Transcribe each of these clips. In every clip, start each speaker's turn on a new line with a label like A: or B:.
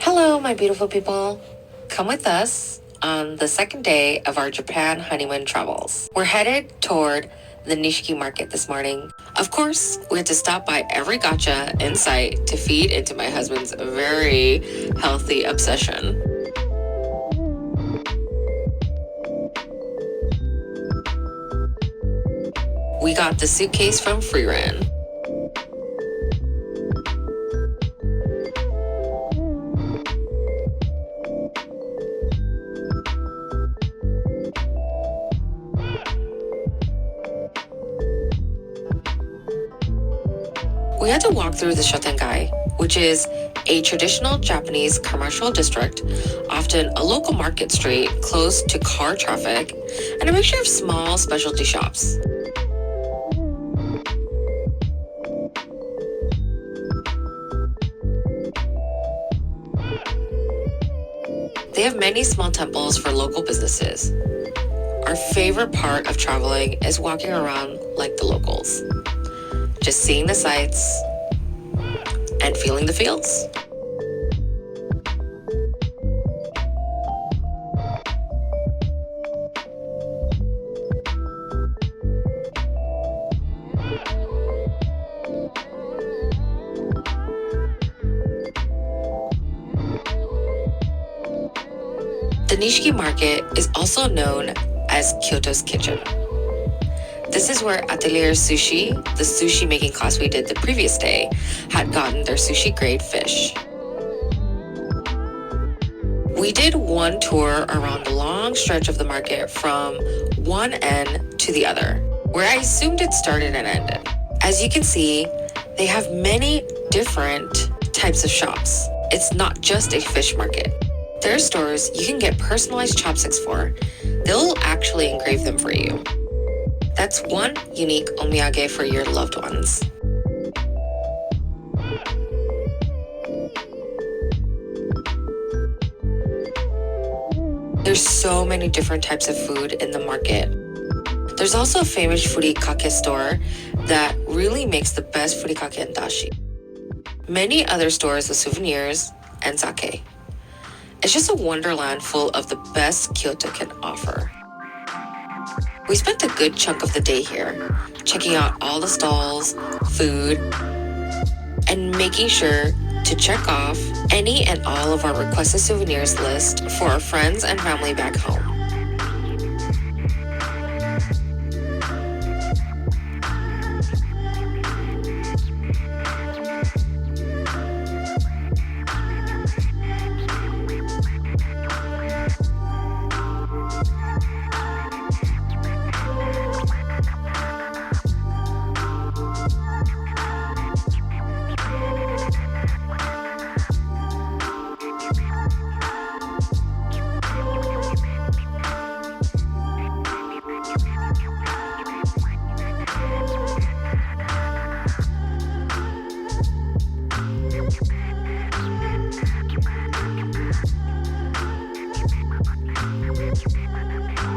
A: Hello, my beautiful people. Come with us on the second day of our Japan honeymoon travels. We're headed toward the Nishiki market this morning. Of course, we had to stop by every gacha in sight to feed into my husband's very healthy obsession. We got the suitcase from Freeran. We had to walk through the Shotengai, which is a traditional Japanese commercial district, often a local market street close to car traffic, and a mixture of small specialty shops. They have many small temples for local businesses. Our favorite part of traveling is walking around like the locals, just seeing the sights and feeling the fields. The Nishiki market is also known as Kyoto's kitchen. This is where Atelier Sushi, the sushi making class we did the previous day, had gotten their sushi grade fish. We did one tour around the long stretch of the market from one end to the other, where I assumed it started and ended. As you can see, they have many different types of shops. It's not just a fish market. There are stores you can get personalized chopsticks for. They'll actually engrave them for you. That's one unique omiyage for your loved ones. There's so many different types of food in the market. There's also a famous furikake store that really makes the best furikake and dashi. Many other stores with souvenirs and sake. It's just a wonderland full of the best Kyoto can offer. We spent a good chunk of the day here, checking out all the stalls, food, and making sure to check off any and all of our requested souvenirs list for our friends and family back home.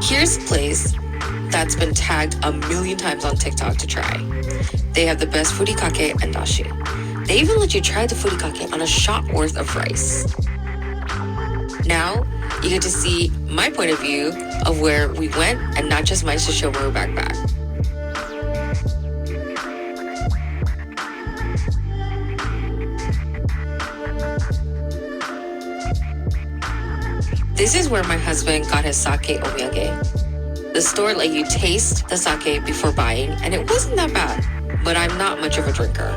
A: Here's a place that's been tagged a million times on TikTok to try. They have the best furikake and dashi. They even let you try the furikake on a shot worth of rice. Now, you get to see my point of view of where we went and not just my Shishomaru backpack. This is where my husband got his sake omiyage. The store let you taste the sake before buying, and it wasn't that bad, but I'm not much of a drinker.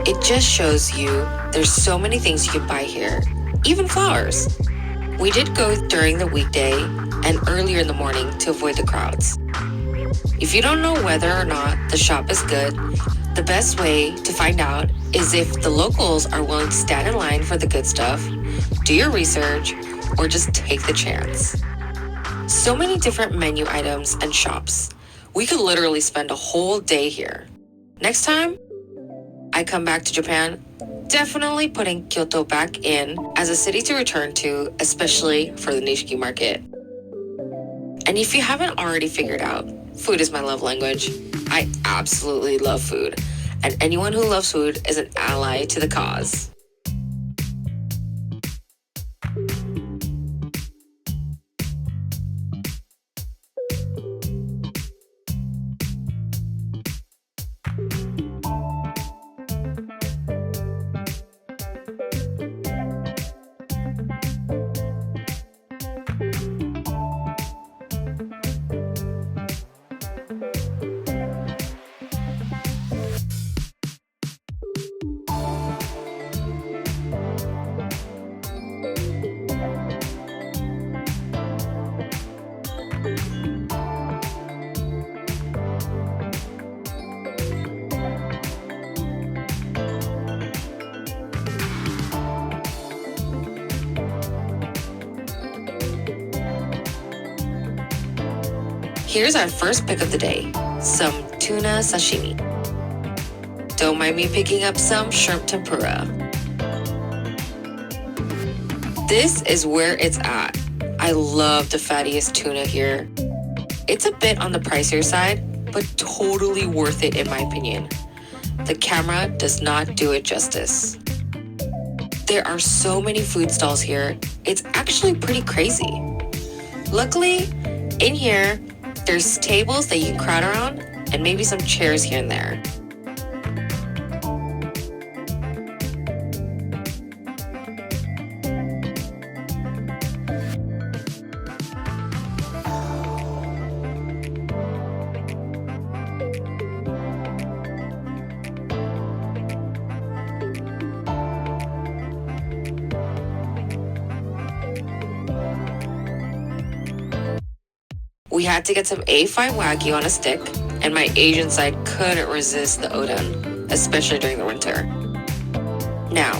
A: It just shows you there's so many things you can buy here, even flowers. We did go during the weekday and earlier in the morning to avoid the crowds. If you don't know whether or not the shop is good, the best way to find out is if the locals are willing to stand in line for the good stuff, do your research, or just take the chance. So many different menu items and shops. We could literally spend a whole day here. Next time, I come back to Japan, definitely putting Kyoto back in as a city to return to, especially for the Nishiki market. And if you haven't already figured out, food is my love language. I absolutely love food, and anyone who loves food is an ally to the cause. Here's our first pick of the day, some tuna sashimi. Don't mind me picking up some shrimp tempura. This is where it's at. I love the fattiest tuna here. It's a bit on the pricier side, but totally worth it in my opinion. The camera does not do it justice. There are so many food stalls here, it's actually pretty crazy. Luckily, in here, there's tables that you can crowd around and maybe some chairs here and there. We had to get some A5 Wagyu on a stick, and my Asian side couldn't resist the udon, especially during the winter. Now,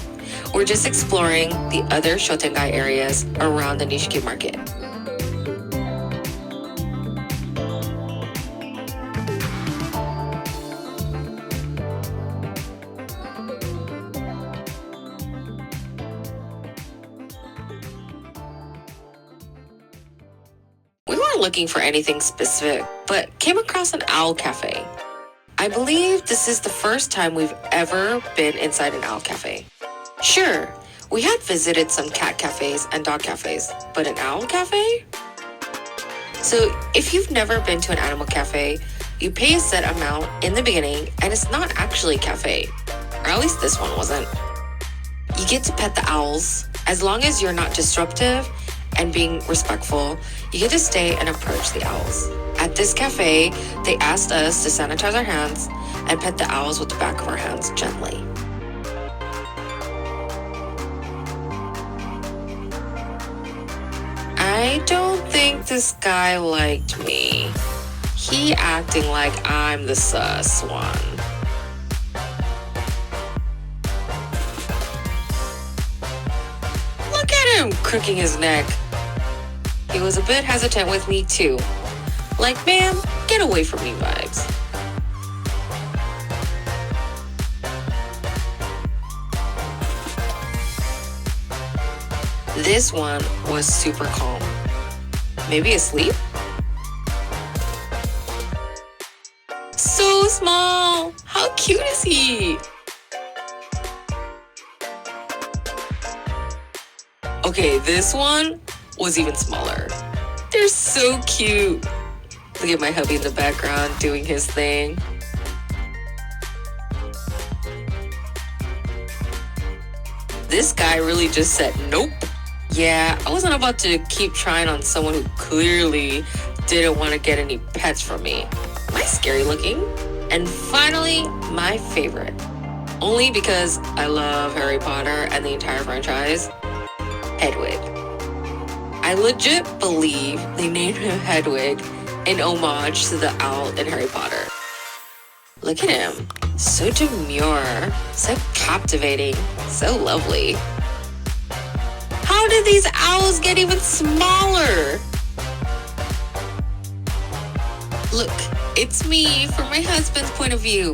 A: we're just exploring the other Shotengai areas around the Nishiki market. We weren't looking for anything specific, but came across an owl cafe. I believe this is the first time we've ever been inside an owl cafe. Sure, we had visited some cat cafes and dog cafes, but an owl cafe? So if you've never been to an animal cafe, you pay a set amount in the beginning and it's not actually a cafe, or at least this one wasn't. You get to pet the owls. As long as you're not disruptive and being respectful, you get to stay and approach the owls. At this cafe, they asked us to sanitize our hands and pet the owls with the back of our hands gently. I don't think this guy liked me. He acting like I'm the sus one. Look at him crooking his neck. He was a bit hesitant with me too. Like, ma'am, get away from me vibes. This one was super calm. Maybe asleep? So small! How cute is he? Okay, this one was even smaller. They're so cute. Look at my hubby in the background doing his thing. This guy really just said nope. Yeah, I wasn't about to keep trying on someone who clearly didn't want to get any pets from me. Am I scary looking? And finally, my favorite. Only because I love Harry Potter and the entire franchise, Hedwig. I legit believe they named him Hedwig in homage to the owl in Harry Potter. Look at him. So demure, so captivating, so lovely. How did these owls get even smaller? Look, it's me from my husband's point of view.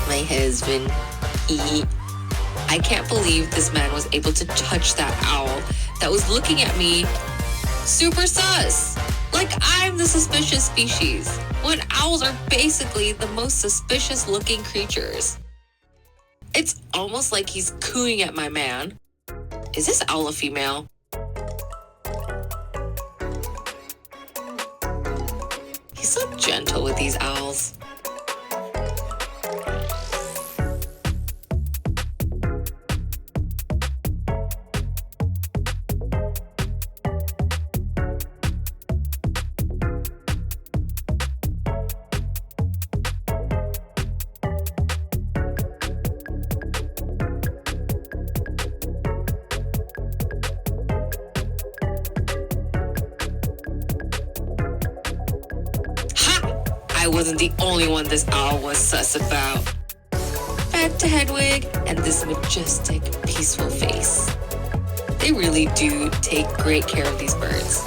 A: My husband. I can't believe this man was able to touch that owl that was looking at me super sus. Like I'm the suspicious species, when owls are basically the most suspicious looking creatures. It's almost like he's cooing at my man. Is this owl a female? He's so gentle with these owls. I wasn't the only one this owl was sus about. Back to Hedwig and this majestic, peaceful face. They really do take great care of these birds.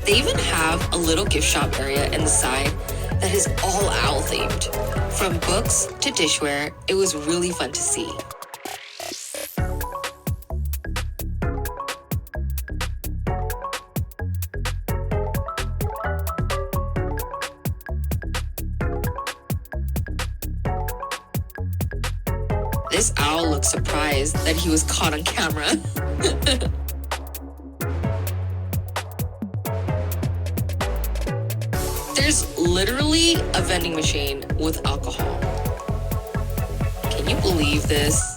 A: They even have a little gift shop area in the side that is all owl themed. From books to dishware, it was really fun to see. This owl looked surprised that he was caught on camera. There's literally a vending machine with alcohol. Can you believe this?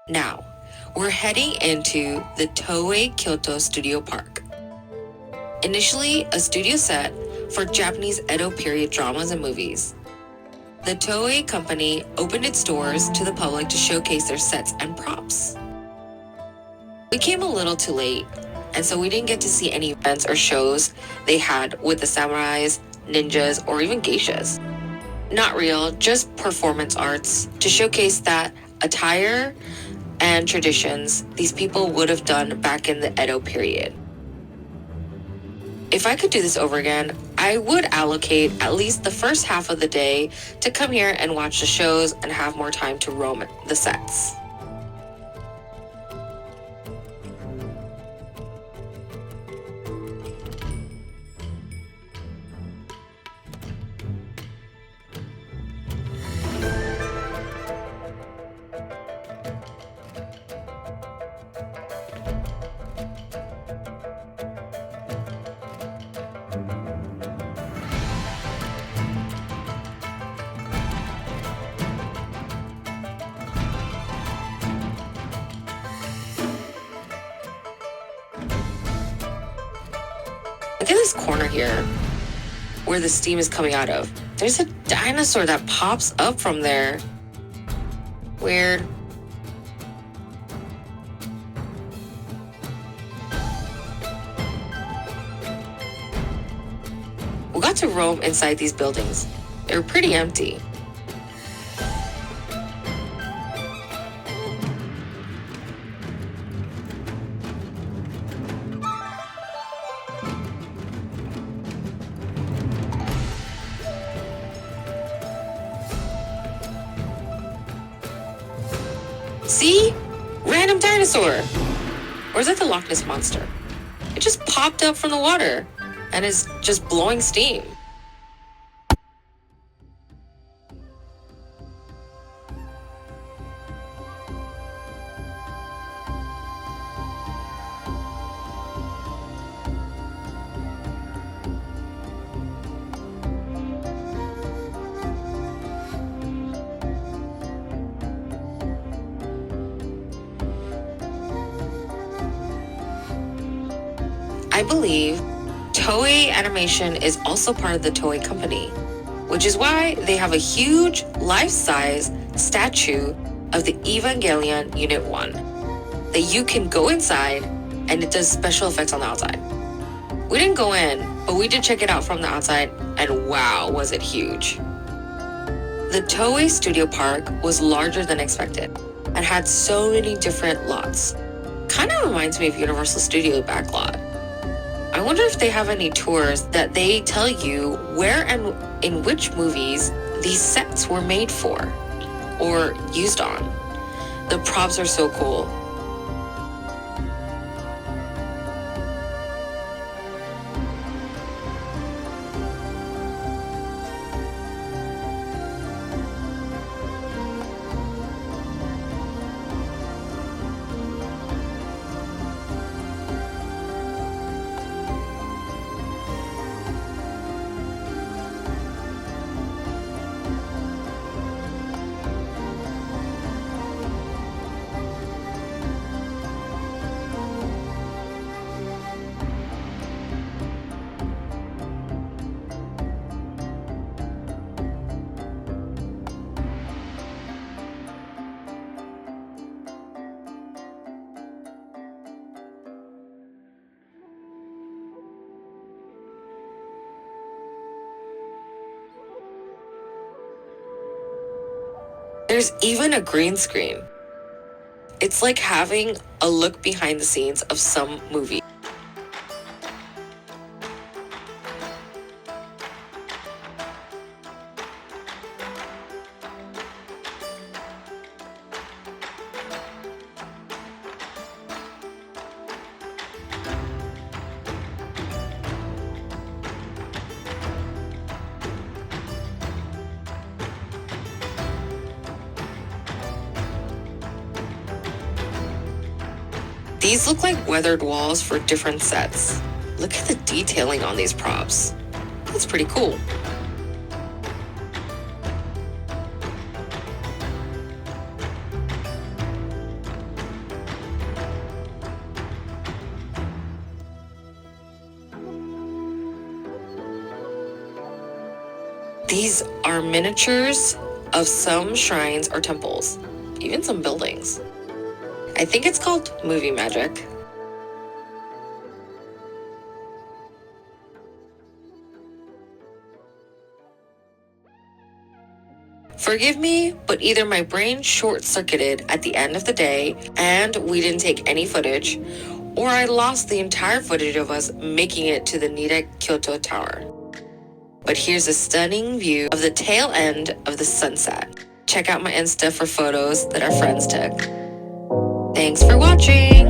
A: Now, we're heading into the Toei Kyoto Studio Park. Initially a studio set for Japanese Edo period dramas and movies. The Toei company opened its doors to the public to showcase their sets and props. We came a little too late, and so we didn't get to see any events or shows they had with the samurais, ninjas, or even geishas. Not real, just performance arts to showcase that attire and traditions these people would have done back in the Edo period. If I could do this over again, I would allocate at least the first half of the day to come here and watch the shows and have more time to roam the sets. Look at this corner here, where the steam is coming out of. There's a dinosaur that pops up from there. Weird. We got to roam inside these buildings. They were pretty empty. See? Random dinosaur! Or is that the Loch Ness Monster? It just popped up from the water and is just blowing steam. I believe Toei Animation is also part of the Toei company, which is why they have a huge life-size statue of the Evangelion Unit 1 that you can go inside and it does special effects on the outside. We didn't go in, but we did check it out from the outside, and wow, was it huge. The Toei Studio Park was larger than expected and had so many different lots. Kind of reminds me of Universal Studio backlot. I wonder if they have any tours that they tell you where and in which movies these sets were made for or used on. The props are so cool. There's even a green screen. It's like having a look behind the scenes of some movie. These look like weathered walls for different sets. Look at the detailing on these props. That's pretty cool. These are miniatures of some shrines or temples, even some buildings. I think it's called movie magic. Forgive me, but either my brain short-circuited at the end of the day and we didn't take any footage, or I lost the entire footage of us making it to the Nidek Kyoto Tower. But here's a stunning view of the tail end of the sunset. Check out my Insta for photos that our friends took. Thanks for watching!